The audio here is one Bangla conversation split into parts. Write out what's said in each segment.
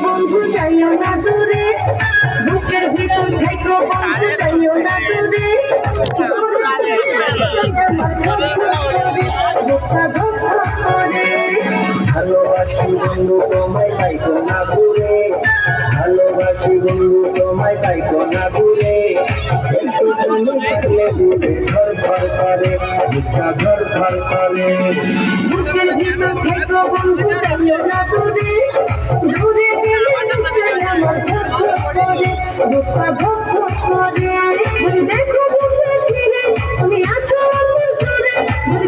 বন্ধু যাইও না দূরে, বুকের ভিতর থাইকো বন্ধু যাইও না দূরে, ভালোবাসি বন্ধু তোমায় পাইতো না দূরে, ভালোবাসি বন্ধু তোমায় পাইতো না দূরে, একটু তুমি থাকলে দূরে ঘর ঘর করে, বুকটা ঘর ঘর করে। বুকের ভিতর থাইকো বন্ধু যাইও না দূরে, দূরে গেলে আমার ঘর ঘর করে, বুকটা ঘর ঘর করে। দেখো বুকে ছিলে তুমি আছো আমার ঘরে,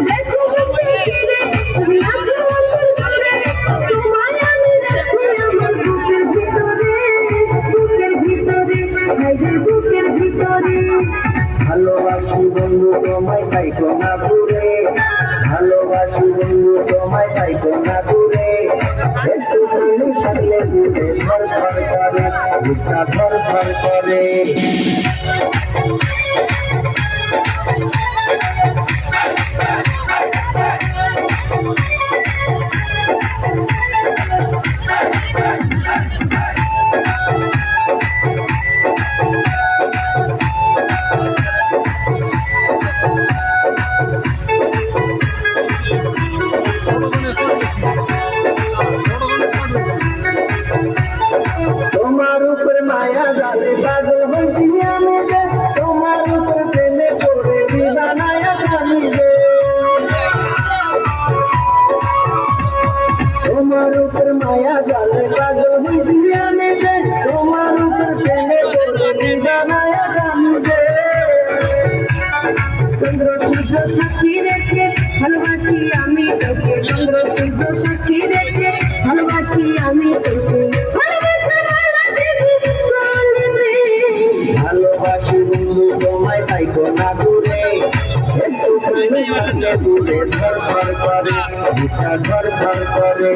দেখো বুকে ছিলে তুমি আছো আমার ঘরে, তোমায় আমি রাখি আমার বুকের ভিতরে, বুকের ভিতরে, হায়রে বুকের ভিতরে। ভালোবাসি বন্ধু তোমায় পাইতো না দূরে, ভালোবাসি বন্ধু তোমায় পাইতো না দূরে, একটু তুমি থাকলে দূরে ঘর ঘর করে, বুকটা ঘর ঘর করে। তোমার উপর মায়া জালে পাগল হইছি আমি রে, তোমার উপর প্রেমে পড়ে দিবানায়া স্বামী রে, তোমার উপর মায়া জালে পাগল হইছি আমি রে, তোমার উপর প্রেমে পড়ে দিবানায়া স্বামী রে। চন্দ্র সূর্য সাক্ষী রেখে ভালোবাসি আমি তোকে, চন্দ্র সূর্য সাক্ষী রেখে ভালোবাসি আমি তোকে, ভালোবাসি বন্ধু তোমায় পাইতো না দূরে, একটু তুমি থাকলে দূরে ঘর ঘর করে, বুকটা ঘর ঘর করে।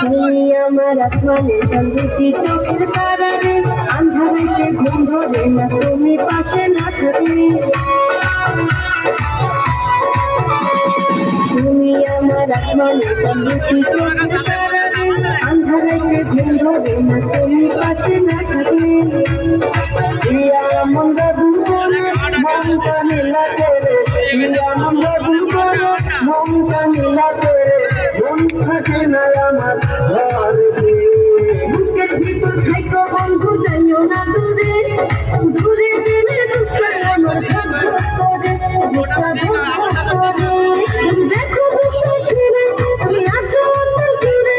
তুমি আমার আসমানে চন্দ্রটি চোখের তারারে, আন্ধারেতে ঘুম ধরে না তুমি পাশে না থাকলে, তুমি আমার আসমানে চন্দ্রটি চোখের তারারে, আন্ধারেতে ঘুম ধরে না তুমি পাশে না থাকলে, ইয়া মন্দা দুপুরে মনটা নীলা করে, ইয়া মন্দা দুপুরে মনটা নীলা করে, মন থাকে না আমার ঘরে। বুকের ভিতর থাইকো বন্ধু যাইও না দূরে, দূরে গেলে দুঃখ আমার ঘর ঘর করে, বুকটা ঘর ঘর করে। দেখো বুকটা ছিঁড়ে তুমি আছো আমার জুড়ে,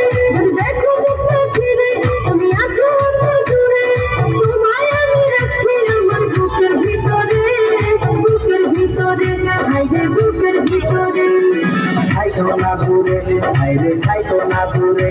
দেখো বুকটা ছিঁড়ে তুমি আছো আমার জুড়ে, তোমায় আমি রাখি আমার বুকের ভিতরে, বুকের ভিতরে, হায়রে বুকের ভিতরে। খাইতো না দূরে, হায়রে খাইতো না দূরে,